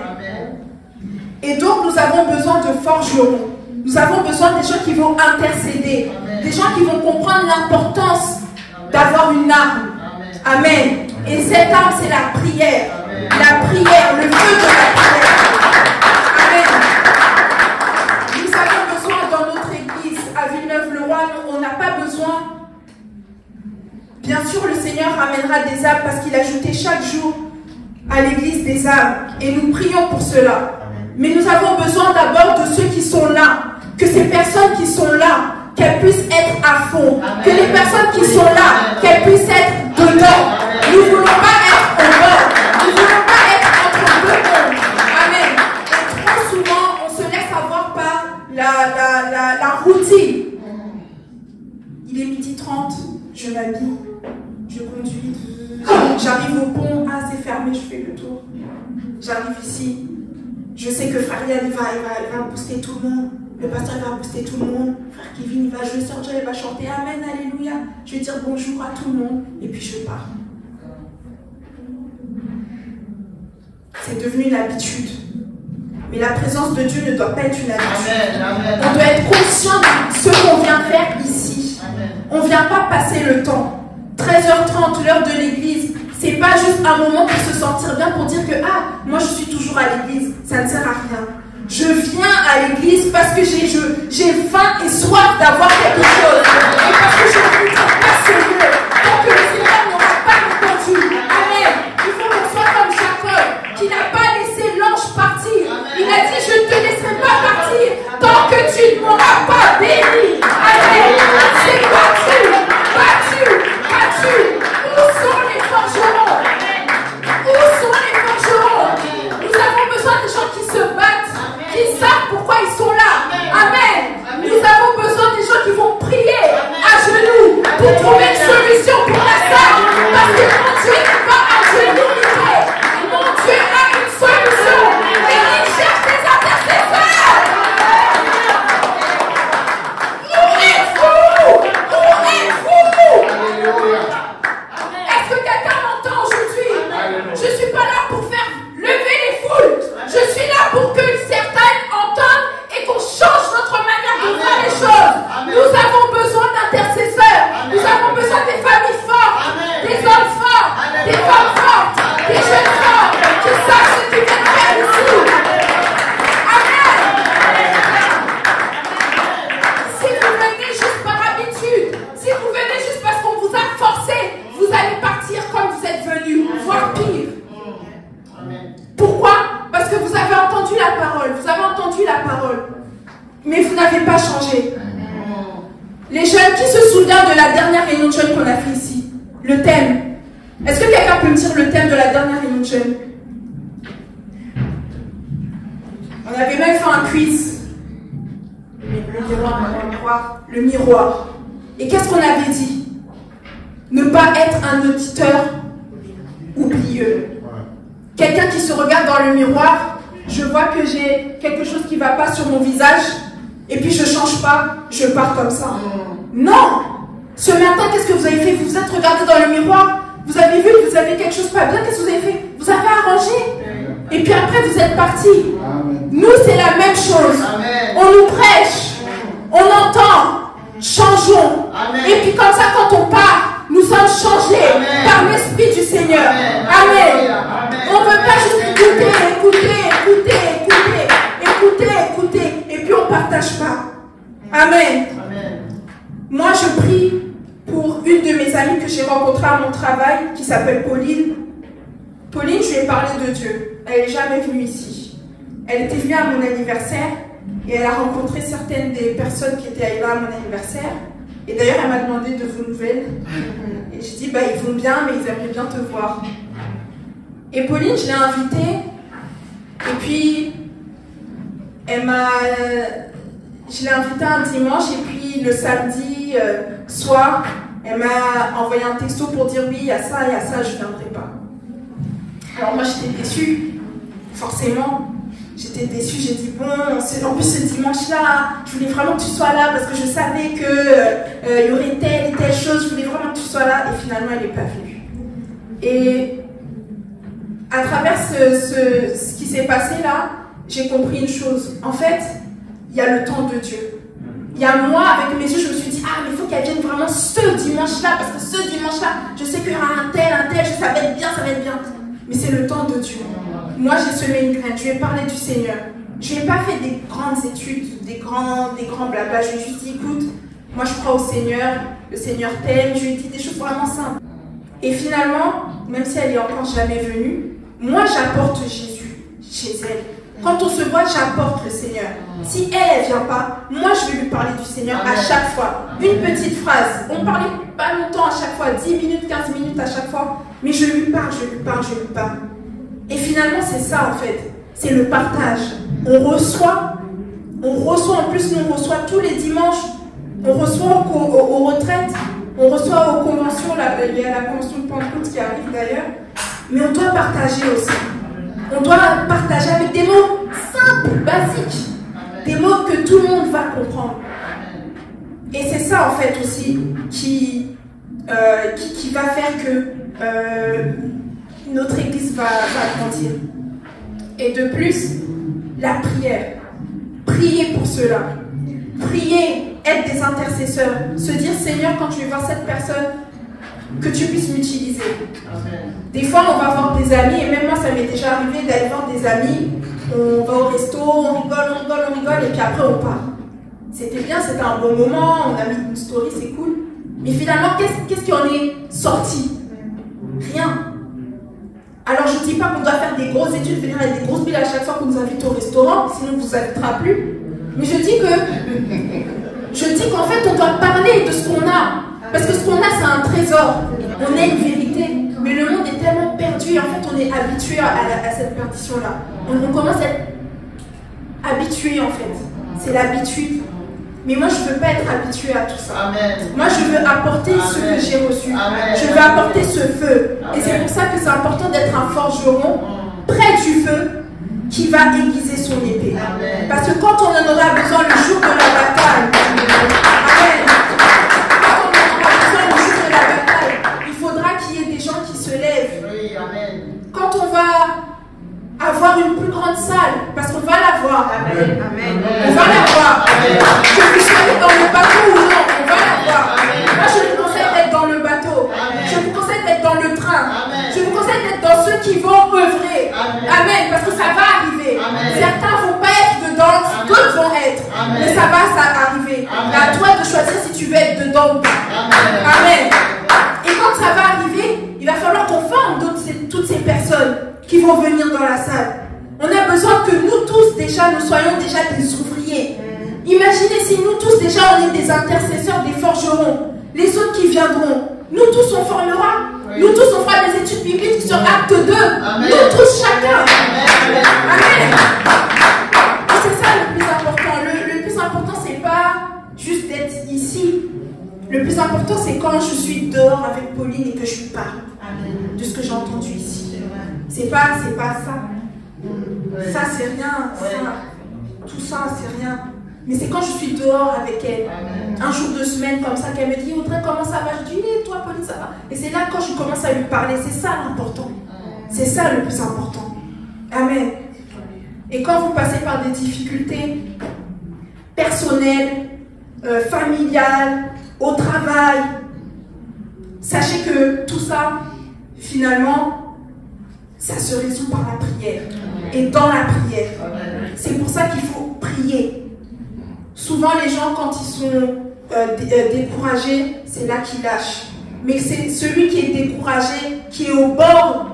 Et donc nous avons besoin de forgerons. Nous avons besoin des gens qui vont intercéder, des gens qui vont comprendre l'importance d'avoir une arme. Amen. Et cette arme, c'est la prière. La prière, le feu de la prière. Amen. Nous avons besoin dans notre Seigneur ramènera des âmes parce qu'il ajoutait chaque jour à l'église des âmes. Et nous prions pour cela. Mais nous avons besoin d'abord de ceux qui sont là. Que ces personnes qui sont là, qu'elles puissent être à fond. Que les personnes qui sont là, qu'elles puissent être dedans. Nous ne voulons pas être au bord. Nous ne voulons pas être entre deux mondes. Amen. Et trop souvent, on se laisse avoir par la routine. Il est 12h30, je m'habille, je conduis, j'arrive au pont, ah c'est fermé, je fais le tour. J'arrive ici, je sais que frère Yann il va booster tout le monde, le pasteur va booster tout le monde, frère Kevin il va jouer sur Dieu, il va chanter Amen, Alléluia, je vais dire bonjour à tout le monde, et puis je pars. C'est devenu une habitude. Mais la présence de Dieu ne doit pas être une habitude. Amen. On doit être conscient de ce qu'on vient faire ici. Amen. On ne vient pas passer le temps. 13h30, l'heure de l'église, c'est pas juste un moment pour se sentir bien, pour dire que ah, moi je suis toujours à l'église. Ça ne sert à rien. Je viens à l'église parce que j'ai faim et soif d'avoir quelque chose. Et parce que j'ai envie de faire ce lieu. Tant que le Seigneur n'aura pas entendu. Amen. Il faut qu'on soit comme Jacob, qui n'a pas laissé l'ange partir. Il a dit, je ne te laisserai pas partir tant que tu ne m'auras pas béni. Amen. C'est battu, battu, battu. Où sont les forgerons? Où sont les forgerons? Nous avons besoin des gens qui se battent, qui savent pourquoi ils sont là. Amen. Nous avons besoin des gens qui vont prier à genoux pour trouver une solution pour la salle. Parce que mon Dieu n'est pas à genoux. Mon Dieu a une solution. Et il cherche des intercesseurs. Où êtes-vous? Où êtes-vous? Est-ce que quelqu'un m'entend aujourd'hui? Je ne suis pas là pour faire lever les foules. Je suis là pour que certains entendent et qu'on change notre manière de faire les choses. Nous avons besoin d'intercesseurs. Nous avons besoin des familles fortes, des hommes forts, des femmes fortes, des jeunes forts qui savent ce qu'ils viennent faire ici. Amen. Si vous venez juste par habitude, si vous venez juste parce qu'on vous a forcé, vous allez partir comme vous êtes venus, voire pire. Pourquoi? Parce que vous avez entendu la parole, vous avez entendu la parole, mais vous n'avez pas changé. Les jeunes, qui se souvient de la dernière réunion de jeunes qu'on a fait ici? Le thème. Est-ce que quelqu'un peut me dire le thème de la dernière réunion de jeunes? On avait même fait un quiz. Le miroir. Et qu'est-ce qu'on avait dit? Ne pas être un auditeur oublieux. Quelqu'un qui se regarde dans le miroir, je vois que j'ai quelque chose qui ne va pas sur mon visage, et puis je ne change pas, je pars comme ça. Non! Ce matin, qu'est-ce que vous avez fait? Vous vous êtes regardé dans le miroir, vous avez vu que vous avez quelque chose pas bien, qu'est-ce que vous avez fait? Vous avez arrangé. Et puis après, vous êtes parti. Nous, c'est la même chose. On nous prêche, on entend, changeons. Et puis comme ça, quand on part, nous sommes changés par l'Esprit du Seigneur. Amen. On ne veut pas juste écouter, et puis on ne partage pas. Amen. Moi, je prie pour une de mes amies que j'ai rencontrée à mon travail, qui s'appelle Pauline. Pauline, je lui ai parlé de Dieu. Elle n'est jamais venue ici. Elle était venue à mon anniversaire, et elle a rencontré certaines des personnes qui étaient là à mon anniversaire. Et d'ailleurs, elle m'a demandé de vos nouvelles. Et je dis, bah, ils vont bien, mais ils aimeraient bien te voir. Et Pauline, je l'ai invitée. Et puis, je l'ai invitée un dimanche. Et puis, le samedi soir, elle m'a envoyé un texto pour dire, oui, il y a ça, je ne viendrai pas. Alors moi, j'étais déçue. Forcément. J'étais déçue, j'ai dit bon, en plus ce dimanche-là, je voulais vraiment que tu sois là parce que je savais qu'il y aurait telle et telle chose, je voulais vraiment que tu sois là et finalement elle n'est pas venue. Et à travers ce qui s'est passé là, j'ai compris une chose. En fait, il y a le temps de Dieu. Il y a moi, avec mes yeux, je me suis dit, ah mais il faut qu'elle vienne vraiment ce dimanche-là parce que ce dimanche-là, je sais qu'il y aura un tel, ça va être bien, Mais c'est le temps de Dieu. Moi, j'ai semé une graine, je lui ai parlé du Seigneur. Je n'ai pas fait des grandes études, des grands blabla. Je lui ai juste dit, écoute, moi je crois au Seigneur, le Seigneur t'aime. Je lui ai dit des choses vraiment simples. Et finalement, même si elle est encore jamais venue, moi j'apporte Jésus chez elle. Quand on se voit, j'apporte le Seigneur. Si elle ne vient pas, moi je vais lui parler du Seigneur à chaque fois. Une petite phrase. On ne parlait pas longtemps à chaque fois, 10 minutes, 15 minutes à chaque fois. Mais je lui parle, je lui parle, je lui parle. Et finalement, c'est ça en fait. C'est le partage. On reçoit en plus, nous on reçoit tous les dimanches. On reçoit aux retraites, on reçoit aux conventions, il y a la convention de Pentecôte qui arrive d'ailleurs. Mais on doit partager aussi. On doit partager avec des mots simples, basiques. Des mots que tout le monde va comprendre. Et c'est ça en fait aussi qui va faire que notre église va grandir. Et de plus, la prière. Prier pour cela. Prier, être des intercesseurs. Se dire, Seigneur, quand tu vas voir cette personne, que tu puisses m'utiliser. Des fois, on va voir des amis, et même moi, ça m'est déjà arrivé d'aller voir des amis. On va au resto, on rigole, et puis après, on part. C'était bien, c'était un bon moment, on a mis une story, c'est cool. Mais finalement, qu'est-ce qui en est sorti? Rien. Alors, je ne dis pas qu'on doit faire des grosses études, venir avec des grosses billes à chaque fois qu'on nous invite au restaurant, sinon on ne vous invitera plus. Mais je dis qu'en fait, on doit parler de ce qu'on a. Parce que ce qu'on a, c'est un trésor. On a une vérité. Mais le monde est tellement perdu. Et en fait, on est habitué à cette perdition-là. On commence à être habitué, en fait. C'est l'habitude. Mais moi, je ne veux pas être habitué à tout ça. Amen. Moi, je veux apporter ce que j'ai reçu. Amen. Je veux apporter ce feu. Amen. Et c'est pour ça que c'est important d'être un forgeron près du feu qui va aiguiser son épée. Amen. Parce que quand on en aura besoin le jour de la bataille, amen. Quand on en aura besoin le jour de la bataille, il faudra qu'il y ait des gens qui se lèvent. Oui, amen. Quand on va avoir une plus grande salle, parce qu'on va l'avoir. Amen. Amen. On va l'avoir. Amen. Que vous soyez dans le bateau ou non, on va l'avoir. Amen. Moi, je vous conseille d'être dans le bateau. Amen. Je vous conseille d'être dans le train. Amen. Je vous conseille d'être dans ceux qui vont œuvrer. Amen. Amen. Parce que ça va arriver. Amen. Certains vont pas être dedans, Amen. d'autres vont être. Amen. Mais ça va arriver. Amen. Mais à toi de choisir si tu veux être dedans ou pas. Amen. Amen. Et quand ça va arriver, il va falloir qu'on forme toutes ces personnes qui vont venir dans la salle. On a besoin que nous tous déjà, nous soyons déjà des ouvriers. Imaginez si nous tous déjà on est des intercesseurs, des forgerons. Les autres qui viendront, nous tous on formera. Oui. Nous tous on fera des études bibliques sur Acte 2. Amen. Nous tous chacun. Amen. Amen. Et c'est ça le plus important. Le plus important c'est pas juste d'être ici. Le plus important c'est quand je suis dehors avec Pauline et que je lui parle de ce que j'ai entendu ici. C'est pas ça. Ça c'est rien, ça, tout ça c'est rien. Mais c'est quand je suis dehors avec elle, un jour de semaine comme ça, qu'elle me dit Audrey comment ça va? Je dis toi Pauline ça va. Et c'est là quand je commence à lui parler, c'est ça l'important. C'est ça le plus important. Amen. Et quand vous passez par des difficultés personnelles, familiales, au travail, sachez que tout ça, finalement, ça se résout par la prière. Et dans la prière. C'est pour ça qu'il faut prier. Souvent, les gens, quand ils sont découragés, c'est là qu'ils lâchent. Mais c'est celui qui est découragé, qui est au bord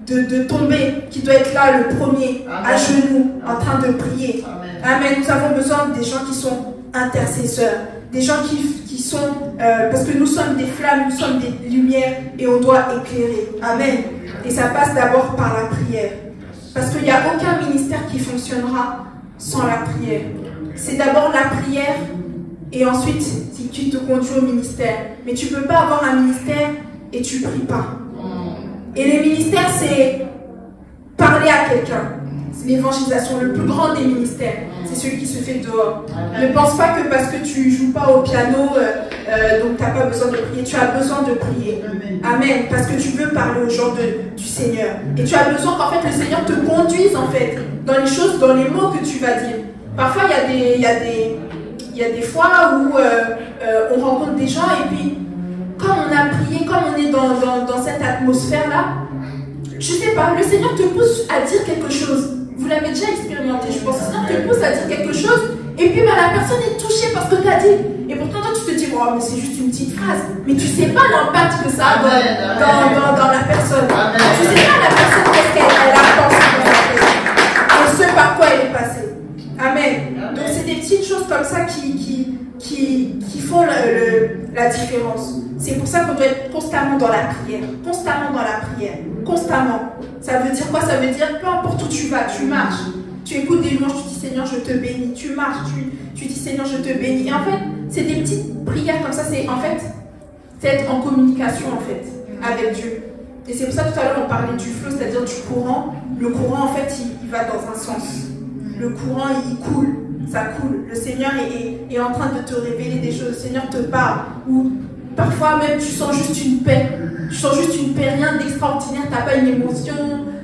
de tomber, qui doit être là le premier, à genoux, en train de prier. Amen. Nous avons besoin des gens qui sont intercesseurs. Des gens qui sont... parce que nous sommes des flammes, nous sommes des lumières et on doit éclairer. Amen. Et ça passe d'abord par la prière. Parce qu'il n'y a aucun ministère qui fonctionnera sans la prière. C'est d'abord la prière et ensuite si tu te conduis au ministère. Mais tu ne peux pas avoir un ministère et tu ne pries pas. Et les ministères, c'est parler à quelqu'un. C'est l'évangélisation, le plus grand des ministères. C'est celui qui se fait dehors. Ne pense pas que parce que tu ne joues pas au piano, donc tu n'as pas besoin de prier. Tu as besoin de prier. Amen. Parce que tu veux parler aux gens du Seigneur. Et tu as besoin qu'en fait le Seigneur te conduise en fait dans les choses, dans les mots que tu vas dire. Parfois il y a des fois où on rencontre des gens et puis comme on a prié, comme on est dans cette atmosphère-là, je sais pas, le Seigneur te pousse à dire quelque chose. Vous l'avez déjà expérimenté, je pense. Le Seigneur te pousse à dire quelque chose et puis la personne est touchée par ce que tu as dit. Et pourtant toi tu te dis dis, oh, mais c'est juste une petite phrase. Mais tu sais pas l'impact que ça a dans la personne. Tu sais pas la personne qu'est-ce qu'elle a pensé dans sa tête. Et ce par quoi elle est passée. Amen. Donc c'est des petites choses comme ça qui font la différence. C'est pour ça qu'on doit être constamment dans la prière. Constamment dans la prière. Constamment. Ça veut dire quoi? Ça veut dire peu importe où tu vas, tu marches. Tu écoutes des louanges, tu dis Seigneur, je te bénis. Tu marches, tu dis Seigneur, je te bénis. Et en fait, c'est des petites prières comme ça. C'est être en communication en fait avec Dieu. Et c'est pour ça tout à l'heure on parlait du flot, c'est-à-dire du courant. Le courant en fait, il va dans un sens. Le courant, il coule. Ça coule. Le Seigneur est en train de te révéler des choses. Le Seigneur te parle. Ou parfois même tu sens juste une paix. Tu sens juste une paix, rien d'extraordinaire. Tu n'as pas une émotion.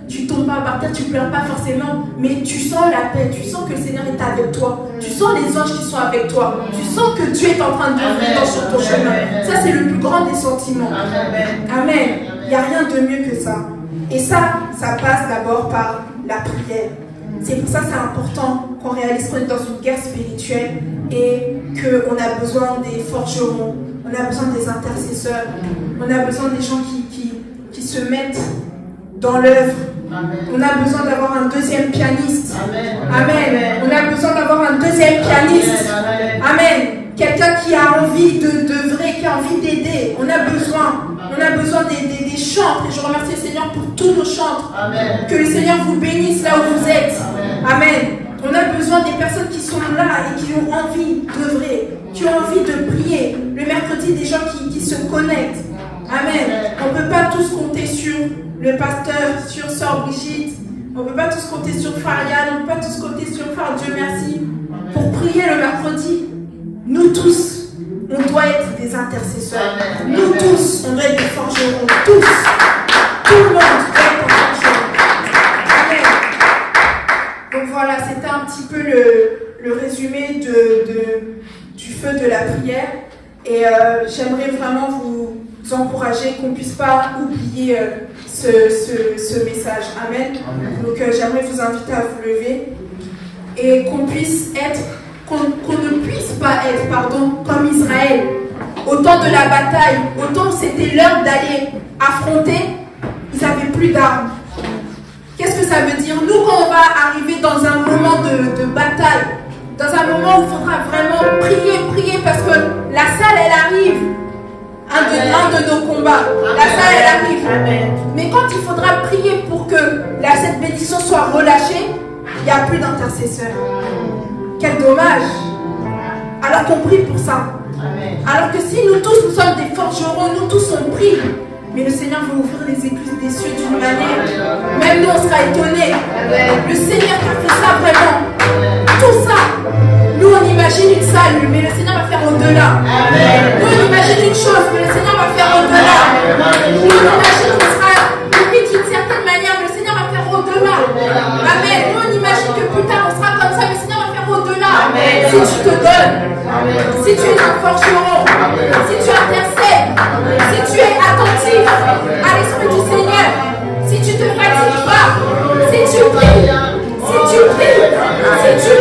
Tu tombes pas par terre, tu pleures pas forcément, mais tu sens la paix, tu sens que le Seigneur est avec toi, tu sens les anges qui sont avec toi, tu sens que Dieu est en train de venir sur ton chemin. Ça, c'est le plus grand des sentiments. Amen. Il n'y a rien de mieux que ça. Et ça passe d'abord par la prière. C'est pour ça que c'est important qu'on réalise qu'on est dans une guerre spirituelle et qu'on a besoin des forgerons, on a besoin des intercesseurs, on a besoin des gens qui se mettent dans l'œuvre. On a besoin d'avoir un deuxième pianiste. Amen. On a besoin d'avoir un deuxième pianiste. Amen. Quelqu'un qui a envie d'œuvrer, qui a envie d'aider. On a besoin des chantres. Et je remercie le Seigneur pour tous nos chantres. Que le Seigneur vous bénisse là où vous êtes. Amen. On a besoin des personnes qui sont là et qui ont envie d'œuvrer, qui ont envie de prier. Le mercredi, des gens qui se connectent. Amen. On ne peut pas tous compter sur le pasteur, sur Sœur Brigitte. On ne peut pas tous compter sur Farial. On ne peut pas tous compter sur Phare Dieu merci. Pour prier le mercredi, nous tous, on doit être des intercesseurs. Nous tous, on doit être des forgerons. Tous. Tout le monde doit être un forgeron. Amen. Donc voilà, c'était un petit peu le résumé du feu de la prière. Et j'aimerais vraiment vous encourager qu'on ne puisse pas oublier ce message. Amen. Donc j'aimerais vous inviter à vous lever et qu'on puisse être, qu'on ne puisse pas être, comme Israël. Au temps de la bataille, au temps où c'était l'heure d'aller affronter, ils n'avaient plus d'armes. Qu'est-ce que ça veut dire? Nous, quand on va arriver dans un moment de bataille, dans un moment où il faudra vraiment prier, parce que la salle, elle arrive. Un de nos combats. La salle, elle arrive. Amen. Mais quand il faudra prier pour que cette bénédiction soit relâchée, il n'y a plus d'intercesseur. Quel dommage. Alors qu'on prie pour ça. Amen. Alors que si nous tous, nous sommes des forgerons, nous tous on prie. Mais le Seigneur veut ouvrir les écluses des cieux d'une manière. Même nous, on sera étonnés. Le Seigneur a fait ça vraiment. Tout ça. Nous, on imagine une salle, mais le Seigneur va faire au-delà. Nous, on imagine une chose, mais le Seigneur va faire au-delà. Nous, on imagine qu'on sera limite d'une certaine manière, mais le Seigneur va faire au-delà. Amen. Nous, on imagine que plus tard, on sera comme ça, mais le Seigneur va faire au-delà. Si tu te donnes, si tu es un forgeron, si tu intercèdes, si tu es attentif à l'Esprit du Seigneur, si tu ne te fatigues pas, si tu pries, si tu pries, si tu